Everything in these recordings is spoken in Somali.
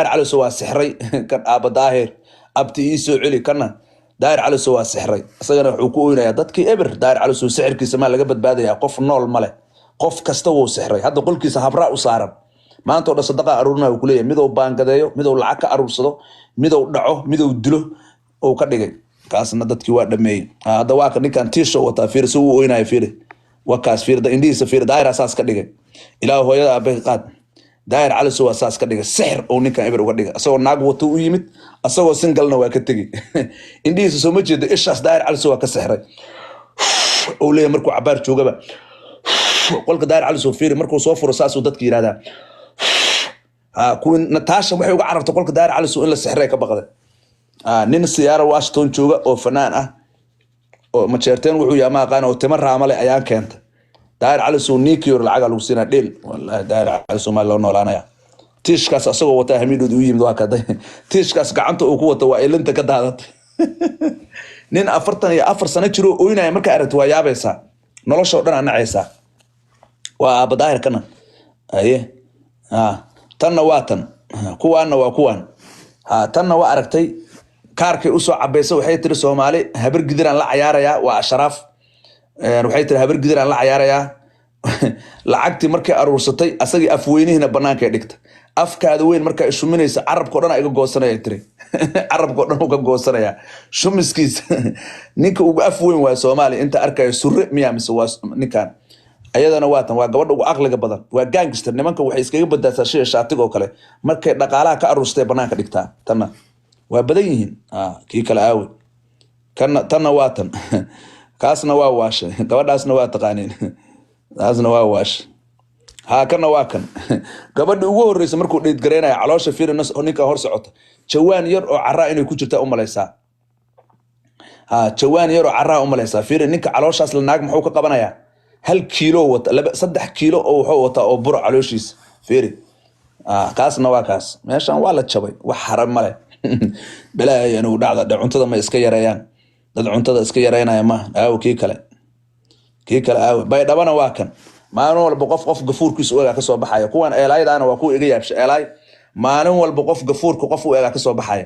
على سوا سحري كان أبا داهر أبتي يسوع علي كنا داير على سوا سحري أصلا حكومة يا ضدك إبر داير على سوا سحر كيس ما لقبت بعد يا قف النول مله قف كستو سحري هذا كل كيس هبراء وصارم ما أنت ولا صدقة أرونا وكلية ميدو بان كذايو ميدو العكا أروسلو ميدو دعوه ميدو دلو أو كذا كاسنا ضدك واحد مي هذا واقع نكان تيشو وتافير سو وين يفير وكاس فير ده إندي سفير داير أساس كذا إلى هو يا أبي قاد داير على سوا أساس كذا سحر أو نكان إبر وكذا أسوأ ناقو تو يمت أسوأ سنجلنا وكتجي إندي سو مجد إيش أس داير على سوا كسحر أولي مركو عبار شو جبا قولك داير على سوا فير مركو صوفر أساس ودت كي هذا كون نتاشا وحي وعرف تقولك داير على سوا إلا السحر كبقدر نين السيارة واشتون شوجا أو فنان أو مشيرتين وحيا ما قانا وتمر عملي أيام كانت داير على سو نيكيور العقل وسينا ديل والله داير على سو ما لو نولانا يا تيش كاس أسوأ وتهميد ودويم ذاك ده تيش كاس قعنته وقوة وإلا أنت كده نين أفرتنا يا أفر سنة شرو وينا يمرك أرت ويا بيسا نلاش شغلنا عن عيسى وبداير كنا أيه تنواتن كوان وكوان تنواركتي كاركي أسوأ عبيسة وحيت الصومالي هبر قدران لا عيارة وأشراف وحيت هبر قدران لا عيارة لعقتي مركي أروستي أسقي أفويني هنا بناك يدكت أفكار وين مركي شو منيس عرب كورنا إيجو جوسنا يتري عرب كورنا هو جوسنا يا شو مسكيس نيك وأفوين وصومالي أنت أركي سر ميام سواس نكان أيضا نواتن وجود وأغلق بدن وجانجستر نمانك وحيس كي بدأ شيء شاطئ وكله مركي نقالة كأروستي بناك دكتا تنا وبديهن كي كلا أوي كان تنواتن كاسنا واش كوداسنا واتقانين هذا واش كنا واكن قبل ugu horeysa markuu dheed gareynaya caloosha fiir ninka hor socota jawaan yar oo carraa inay ku jirta u malaysaa jawaan yar oo carraa u malaysaa fiir ninka calooshaas la naag muxuu ka qabanayaa 1 kiilo wata 3 kiilo oo wuxuu wata oo bur calooshiis fiir kaasna waa kaas meeshan waa la jabay wax xaram male balaa inuu dhacda cuntada ma iska yareeyaan dad cuntada iska yareynaya ma kii kale bay dhabana waa kan maalin walba qof gafuurkiisa u eega ka soo baxaya kuwan eelaaydaana waa ku iga yaabshay eelaay maalin walba qof gafuurka qof u eega ka soo baxaya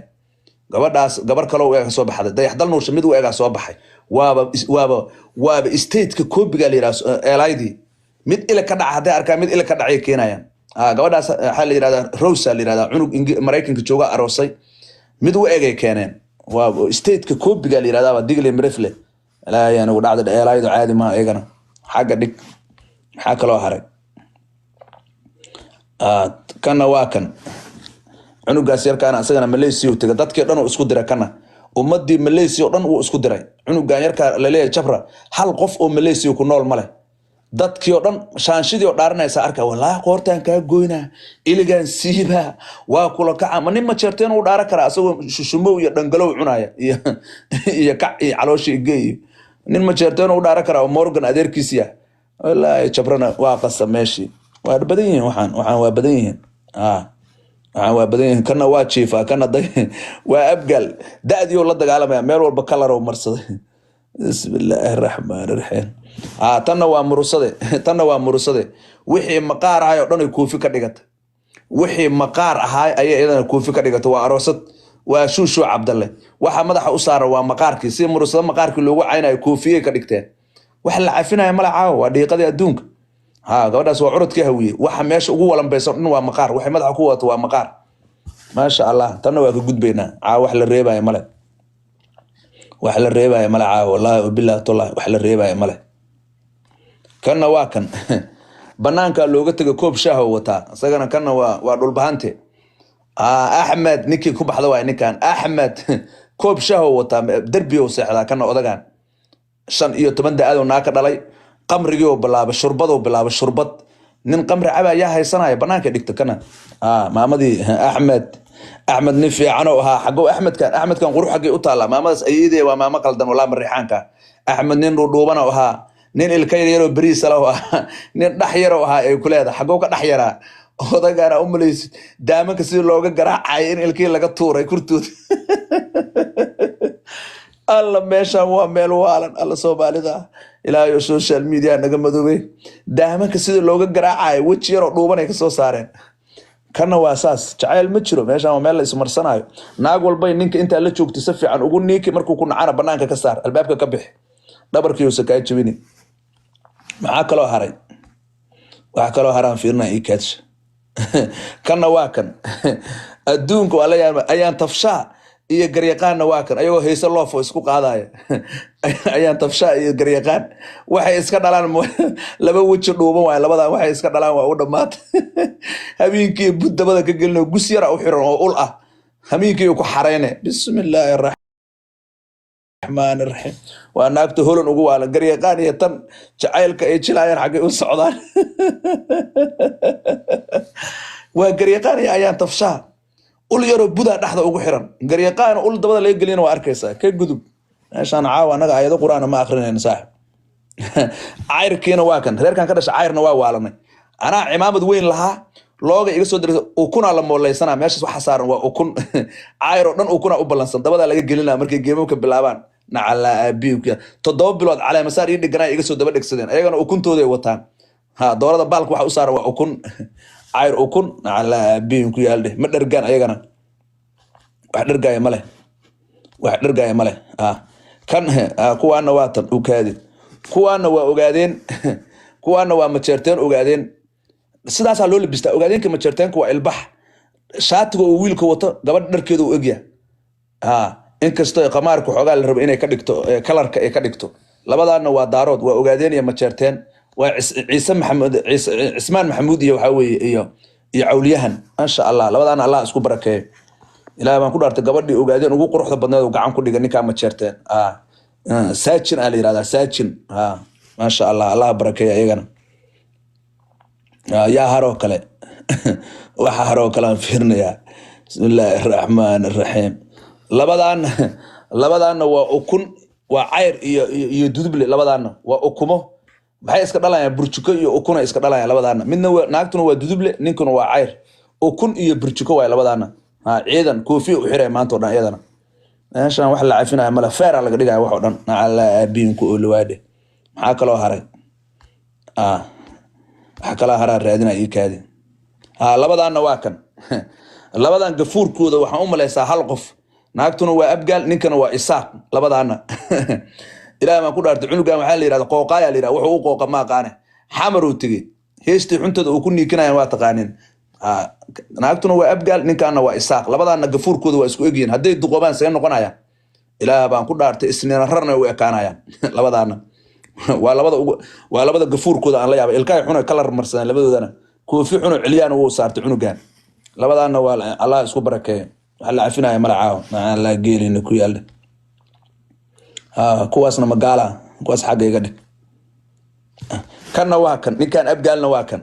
gabadhaas gabar kale u eega ka soo baxday dayaxdal nuursha mid u eega soo baxay waaba state-ka koobiga la yiraahdo eelaaydi mid ila ka dhaca haday arkaa mid ila ka dhacay keenayaan gabadhaas waxa la yiraahdaa Rosa la yiraahdaa cunug Mareykanka jooga aroosay mid u eegay keeneen waaba state-ka koobiga la yiraahdaa digle mirifle لا يعني ودعد الإيلايد عادي ما إيجنا حاجة ديك حاجة لو هري كنا واكن عنو قاسير كان أسجنا ماليزيا وتقدرت كده أنا أسكت كنا ومدي ماليزيا وأنا أسكت دري عنو قاير كان لليه شفرة هل قف ماليزيا وكنا الملا دت كيودن شانشيدي ودارنا يسارك والله قرتان كجوينا إلى جان سيبها وكل كعام من ما شرتين ودارك رأسه شمو يدنقلو عناية يكع على شيء جاي نما شرتين ودارك رأو مورغان أدير كيسيا والله شفرنا واقص ماشي وبدين وحن وبدين وبدين كنا واتشيفا كنا ضي وأبقل دادي والله دقالة ما مير والبكالر ومرصد بسم الله الرحمن الرحيم تنا ومرصده وحي مقار هاي ودن كوفي كدغت وحي مقار هاي اي ايدنا كوفي كدغت waa aroosad waa shushu Cabdalle waxa madaxa u saaran waa maqaarkii si murusada maqaarkii loogu caynayo koofiye ka dhigteen wax la cafinayo malacaaw waa dhiiqadii adduunka gabadhaas waa curadkii hawiye waxa meesha ugu walanbaysan dhan waa maqaar waxa madaxa ku wato waa maqaar ma sha Allah tan waa ka gudbeynaa wax la reebayo male wax la reebayo malacaaw wallahi billahi tallahi wax la reebayo male كنا واكن بنانك لوجا تجا كوب شاه وتا سجنا كنا ودول بهانتي أحمد نيكي كوب حدا وين كان أحمد كوب شاه وتا دربي وسحلا كنا أدقان شن يتمنى هذا وناك دلي قمر جو بلا بشربة وبلا بشربة نن قمر عبا يا هاي سنة بنانك ديكت كنا ما مدي أحمد نفي عنه حقو أحمد كان غروح حقي أطالع ما مس أيدي وما مقلدن ولا مريحانك أحمد نن ردوبنا nin ilkay yaro bariis lawa nin dhaxyaro aha ay ku leedahay xago ka dhaxyara odagana u maleys daamanka si looga garaacay in ilkay laga tuuray kurtood alla meesha waa meel waalan alla Soomaalida ilaahay social media naga madoobay daamanka si looga garaacay waji yaro dhuuban ay ka soo saareen kana waa saas jacayl ma jiro meeshaan waa meel la ismarsanayo naag walbay ninka inta la joogtay si fiican ugu niiki markuu ku nacana banaanka ka saar albaabka ka bixi dhabarkiiyo sakaa jabini maxaa kaloo haray waxa kaloo haraan fiirnaa ii kaadsh kana waa kan adduunka waa la yaabay ayaan tafshaa iyo garyaqaanna waa kan ayagoo heese loofo isku qaadaya ayaan tafshaa iyo garyaqaan waxay iska dhalaan laba weji dhuuban waay labadan waxay iska dhalaan waa u dhamaatay habeenkii buddabada ka gelino gus yara u xiran oo ul ah habeenkii ku xareyne bismillaahir rahmaanir rahiim waa naagta holan ugu waala garyaqaan iyo tan jacaylka ay jilayaan xagee u socdaan waa garyaqaan iyo ayaan tafshaa ul yaro buda dhaxda ugu xiran garyaqaan ul dabada laga gelina waa arkaysaa ka gudub meeshaan caawa anaga aayado quraan ma akhrinayna saaxib cayrkiina waa kan reerkan ka dhashay cayrna waa waalanay anaa cimaamad weyn lahaa looga iga soo diray ukuna la mooleysana meeshaas waxa saaran waa ukun cayr oo dhan ukuna u balansan dabada laga gelina markay geemamka bilaabaan nacala abiibka 7 bilood caleema saar ii dhiganay iga soo daba dhigsadeen ayagana ukuntooda ay wataan ha doorada baalka waxa u saaran waa ukun cayr ukun nacala abiibku yaalde ma dhargaan ayagana wax dhargaaya male kan kuwaana waa tan u kaadi kuwaana waa ogaadeen kuwaana waa majeerteen ogaadeen sidaas loo labistaa ogaadeenka majeerteenku waa ilbax shaatiga uu wiilka wato gabadh dharkeedu u egya inkastoo qamaarku xogaa la rabo inay ka dhigto kalarka ay ka dhigto labadaana waa daarood waa ogaadeen iyo majeerteen waa ciise maxamed cismaan maxamuud iyo waxa weeye iyo cawliyahan masha Allah labadaana Allah isku barakeeyo ilaahay baan ku dhaartay gabadhii ogaadeen ugu quruxda badneed oo gacan ku dhiga ninka majeerteen saajin ala yiraahdaa saajin masha Allah Allah barakeeyo ayagana yaa haro kale waxa haro kale aan fiirnayaa bismillaahir rahmaanir rahiim labadaana waa ukun waa cayr iyo duduble labadaana waa ukumo maxay iska dhalayaan burjuko iyo ukuna iska dhalayaan labadaana midna naagtuna waa duduble ninkuna waa cayr ukun iyo burjuko waa labadaana ciidan koofi u xiray maanta oo dhan iyadana meeshaan wax la cafinayo mala feera laga dhigayo wax oo dhan nacala abiinku oo lawaade maxaa kaloo haray waxa kala haraa raadina ii kaadi labadaana waa kan labadan gafuurkooda waxaan u maleysaa hal qof naagtuna waa abgaal ninkana waa isaaq labadaana ilaahay ma ku dhaartay cunugan waxa la yiraahdaa qooqaaya la yiraahdaa wuxuu u qooqa ma qaane xamar uu tagay heestii xuntada uu ku niikinayaan waa taqaaneen naagtuna waa abgaal ninkana waa isaaq labadaana gafuurkooda waa isku egyihiin haday duqoobaan saga noqonaya ilaahay baan ku dhaartay isniina rarna u ekaanayaan labadaana waa labada gafuurkooda aan la yaabay ilkaay xun kala marsan labadoodana koofi xun ciliyaan uu saartay cunugan labadaana waa Allah isku barakeeyo waxa la cafinayo malacaaw la geelin ku yaal kuwaasna magaala kuwaas xagga iga dhig kana waa kan ninkan abgaalna waa kan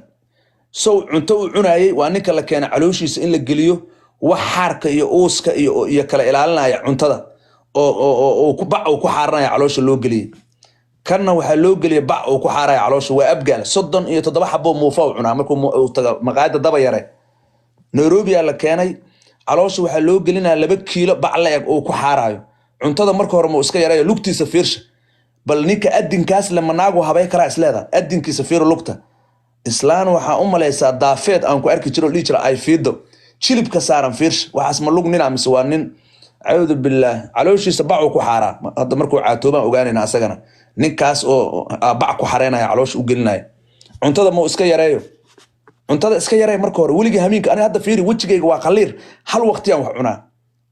soo cunto u cunayay waa ninka la keenay calooshiisa in la geliyo wax xarka iyo uuska iyo kala ilaalinaya cuntada oo ku bac ku xaaranaya caloosha loo geliyay kana waxa loo geliyay bac oo ku xaaraya caloosha waa abgaal 37 xabo muufa u cunaa markuu uu taga maqaayada daba yare Nairobi la keenay caloosha waxa loo gelinaa 2 kiilo bac la eg oo ku xaarayo cuntada marka hore ma iska yareeyo lugtiisa fiirsha bal ninka adinkaas lama naagu habay kara isleeda adinkiisa fiir lugta islaan waxa u maleysaa daafeed aan ku arki jiro liijra ay fiido jilibka saaran fiirsha waxaas ma lug nin aamis waa nin aawdu billah calooshiisa bac ku xaaraa hadda markuu caatooban ogaanayna asagana ninkaas oo bac ku xareenaya caloosha u gelinaya cuntada ma iska yareeyo cuntada iska yareey marka hore waliga hamiinka ani hadda fiiri wajigayga waa qaliir hal waqti aan wax cunaa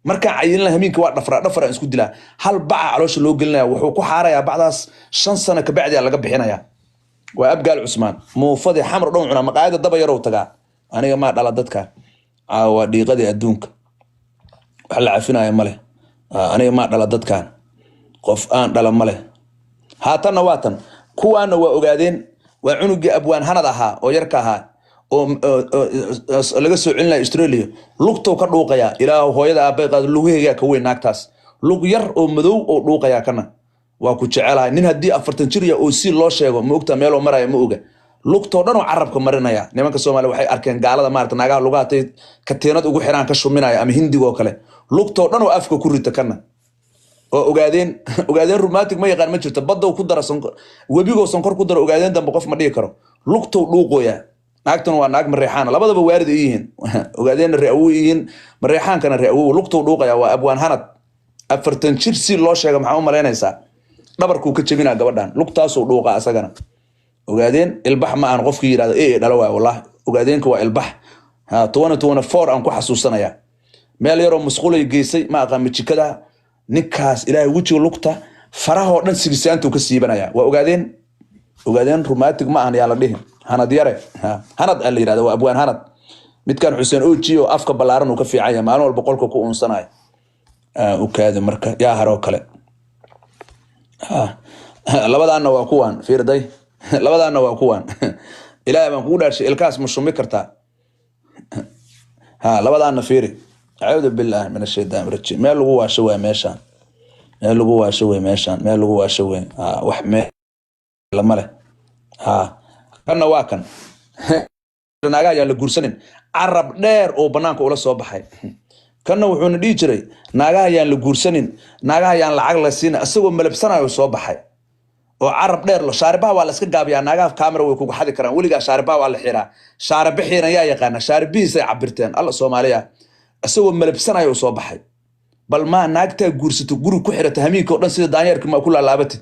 marka cayilna hamiinka waa dhafra isku dilaa hal bac caloosha loo gelinaya wuxuu ku xaaraya bacdaas 5 sano ka bacdi laga bixinaya waa abgaal Usmaan muufadi xamar dhow cunaa maqaayada daba yarow tagaa aniga ma dhala dadka waa dhiiqadii adduunka wax la cafinayo male aniga ma dhala dadkan qof aan dhala male haatana waatan kuwaana waa ogaadeen waa cunugii abwaan hanad ahaa oo yarka ahaa oo laga soo celinay Australia lugtoo ka dhuuqaya ilaa hooyada aabay qaad lugaheega ka weyn naagtaas lug yar oo madow oo dhuuqaya kana waa ku jecelahay nin hadii 40 jir oo si loo sheego ma ogta meel oo maraya ma oga lugtoo dhan oo carabka marinaya nimanka Soomaaliya waxay arkeen gaalada maarta naagaha lugaatay ka teenad ugu xiraan ka shuminaya ama hindiga oo kale lugtoo dhan oo afka ku rita kana oo ogaadeen romantic ma yaqaan ma jirto badda ku dara sonkor webigo sonkor ku dara ogaadeen dambe qof ma dhigi karo lugtoo dhuuqoya naagtuna waa naag mareexaan labadaba waarid ay yihiin ogaadeen reewu yihiin mareexaan kana reewu luqtu dhuuqaya waa abwaan hanad 40 jir si loo sheego maxaa u maleynaysaa dhabarku ka jabina gabadhan luqtaas uu dhuuqa asagana ogaadeen ilbax ma aan qofkii yiraahdo dhalo waa wallahi ogaadeenka waa ilbax ha 2024 aan ku xasuusanaya meel yar oo masquulay geysay ma aqaan mijikada ninkaas ilaahay wajiga luqta faraha dhan sigisaantu ka siibanaya waa ogaadeen romantic ma aan yaa la dhihin hanad yare hanad la yiraahdo waa abwaan hanad midkan Xuseen Ooji oo afka balaaran uu ka fiican yahay maalin walba qolka ku uunsanay u kaada marka yaa haro kale labadaana waa kuwan fiirday labadaana waa kuwan ilaahay baan ku dhaarshay ilkaas ma shumi kartaa labadaana fiiri a'uudu billahi min ash-shaytaan rajim meel lagu waasho waa meeshan meel lagu waasho way wax meel lama leh kana waa kan naga ayaa la guursanin arab dheer oo banaanka ula soo baxay kana wuxuuna dhigi jiray naga ayaan la guursanin naga ayaan lacag la siin asagoo malabsanayo soo baxay oo arab dheer lo shaaribaha waa la iska gaabiyaa naga camera way ku xadi karaan waliga shaaribaha waa la xiraa shaaribihiina yaa yaqaan shaaribihiisa cabirteen alla Soomaaliya asagoo malabsanayo soo baxay bal ma naagta guursato guri ku xirata hamiinka oo dhan sida daanyarka ma ku laalaabatid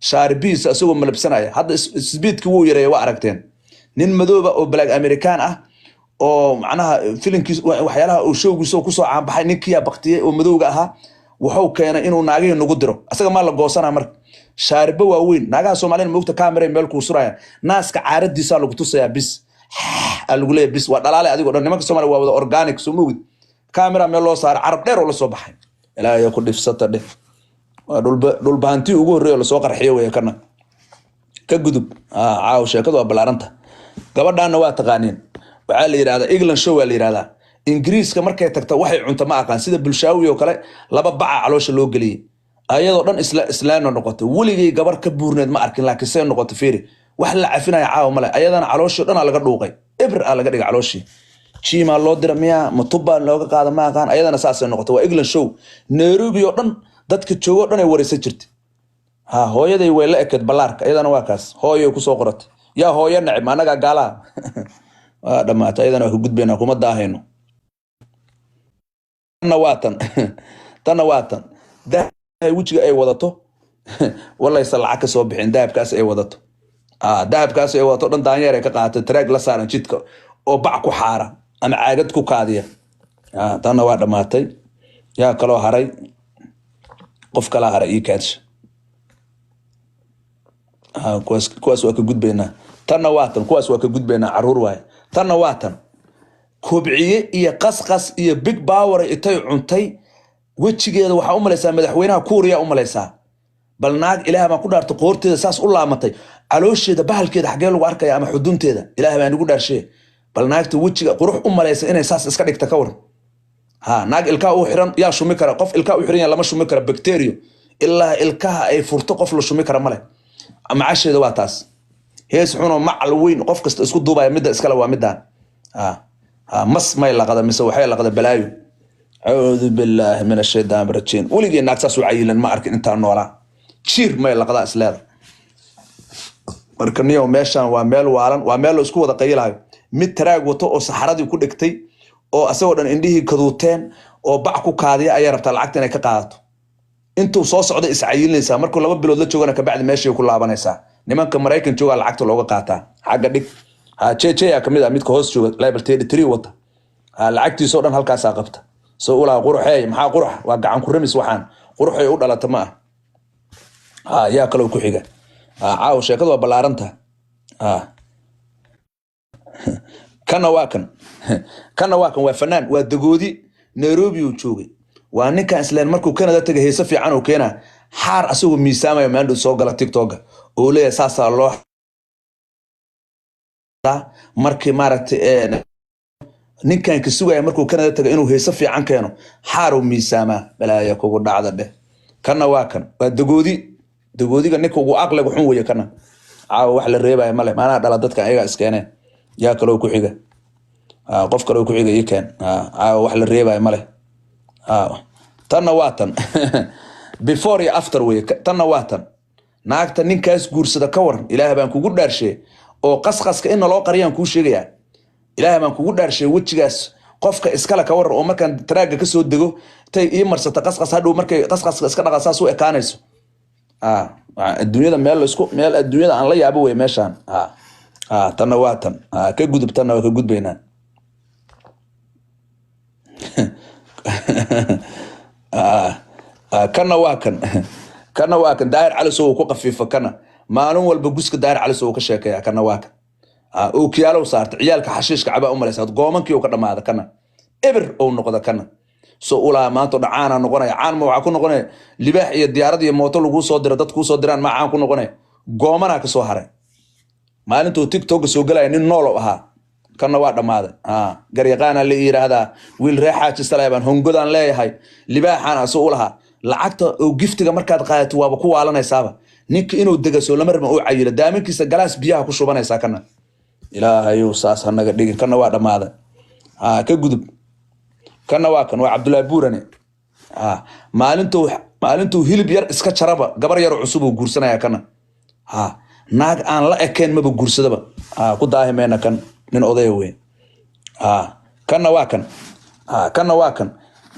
shaaribihiisa asagoo malabsanaya hadda speedki wuu yareeyay waa aragteen nin madooba oo black American ah oo macnaha filimkiis waxyaalaha uu showgiisa ku soo caan baxay ninkii baqtiyay oo madowga ahaa wuxuu keenay inuu naagaha nagu diro asaga ma la goosana marka shaaribo waaweyn naagaha Soomaaliyeed moogta camera meel ku suraya naaska caaradiisa lagu tusaya bis lagu leeyahay bis waa dhalaale adigoo dhan nimanka Soomaaliyeed waa wada organic soo moogid camera meel loo saar arab dheer oo la soo baxay ilaahay ku dhifsata dhif waa dhul baanti ugu horeeyo la soo qarxiyo way kana ka gudub caaw sheekadu waa balaaranta gabadhaana waa taqaaniin waxa la yiraahdaa England show waa la yiraahdaa Ingiriiska markay tagto waxay cunto ma aqaan sida bulshaawi oo kale laba baca caloosha loo galiyay ayadoo dhan islaano noqoto waligay gabar ka buurneed ma arkin laakiin say noqoto fiiri wax la cafinaya caaw male ayadana caloosha dhan laga dhuuqay ibr laga dhigay calooshii jiima loo diramiya matuba looga qaado ma aqaan ayadana saasay noqoto waa England show Nairobi oo dhan dadka joogo dhan ay wareysan jirtay hooyaday way la ekad balaarka ayadana waa kaas hooyo ku soo qoratay yaa hooyo nacib anaga gaala dhamaata ayadana ku gudbeena kuma daahayno tan wajiga ay wadato wallahi salaca ka soo bixin dahabkaas ay wadato dhan daanyeer ay ka qaato track la saaran jidka oo bac ku xaara ama caagad ku kaadiya tanna waa dhamaatay yaa kala haray qof kala haray ii kaadsha kuwaas waa ka gudbeena tanna waa tan kuwaas waa ka gudbeena caruur waay tanna waa tan kobciye iyo qasqas iyo big power itay cuntay wajigeeda waxa u malaysaa madaxweynaha Kuuriya u malaysaa bal naag ilaahay ma ku dhaarto qoorteeda saas u laamatay caloosheeda bahalkeeda xagee lagu arkaya ama xudunteeda ilaahay baan ugu dhaarshay bal naagta wajiga qurux u malaysa inay saas iska dhigta ka waran naag ilkaa u xiran yaa shumi kara qof ilkaa u xiran lama shumi kara bacteria ilaa ilkaha ay furto qof la shumi kara male macasheeda waa taas hees xuno macal weyn qof kasta isku duubaya midda iskala waa midaan mas may laqada mise waxay laqada balaayo a'uudu billahi min ash-shaytaan rajim waligii naagtaas u cayilan ma arkin inta noola jiir may laqada isleeda marka niyo meeshan waa meel waalan waa meel isku wada qaylayo mid taraag wato oo saxaradii ku dhigtay oo asagoo dhan indhihii kaduuteen oo bac ku kaadiya ayaa rabtaa lacagta inay ka qaadato intuu soo socdo is cayilinaysa markuu 2 bilood la joogana ka bacdi meeshii ku laabanaysa nimanka Mareykan jooga lacagta looga qaataa xagga dhig jeje kamid ah midka hoos jooga level 33 wata lacagtiisa oo dhan halkaas qabta soo ula quruxay maxaa qurux waa gacan ku ramis waxaan quruxay u dhalata ma yaa kale ku xiga caaw sheekadu waa balaaranta kana waa kan waa fanaan waa dagoodi Nairobi uu joogay waa ninka islaan markuu Canada tagay heesa fiican oo keena xaar asagoo miisaamayo maandhow soo gala TikTok oo leeyahay saasa loo markii maaragtay ninkan ka sugaya markuu Canada tagay inuu heesa fiican keeno xaar uu miisaama balaaya kugu dhacda dheh kana waa dagoodiga ninka ugu aqliga xun weeye kana caaw wax la reebay male maana dhala dadka ayaga iskeeneen yaa kale ku xiga qof kale ku xiga ikeen caaw wax la reebay male tanna waa tan before iyo after way tanna waa tan naagta ninkaas guursada ka waran ilaahay baan kugu dhaarshay oo qasqaska in loo qariyaan ku sheegaya ilaahay baan kugu dhaarshay wejigaas qofka iskala ka waran oo markaan taraaga ka soo dego tay ii marsata qasqas hadhow markay qasqaska iska dhaqasaa soo ekaanayso adduunyada meel adduunyada aan la yaabo wey meeshaan tanna waa tan ka gudub tanna waa ka gudbaynaa kana waa kan daahir calisow ku qafiifa kana maalin walba guska daahir calisow ka sheekeeya kana waa kan oo kiyaalow saarta ciyaalka xashiishka cabaa u malaysa goomankii uu ka dhamaada kana eber oo noqda kana soo ulaa maanta dhacaana noqonaya caan ma waxa ku noqonaya libaax iyo diyaarad iyo mooto lagu soo diro dad ku soo diraan ma caan ku noqonaya goomana ka soo haray maalintuu TikTok soo galay nin nool ahaa kana waa dhamaaday garyaqaana la yiraahdaa wiil reexaaji salaayban hongodaan leeyahay libaaxana soo ulaha lacagta oo giftiga markaad qaadato waaba ku waalanaysaaba ninka inuu degaso lama rabin oo cayilo daaminkiisa galaas biyaha ku shubanaysa kana ilaahayu saas hanaga dhigin kana waa dhamaaday ka gudub kana waa kan waa Cabdullaahi Buurane maalintuu hilib yar iska jaraba gabar yar cusub oo guursanaya kana naag aan la ekeen maba guursadaba ku daahimeena kan nin oday weyn kana waa kan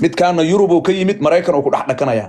midkaana Yurub oo ka yimid Mareykan oo ku dhax dhakanaya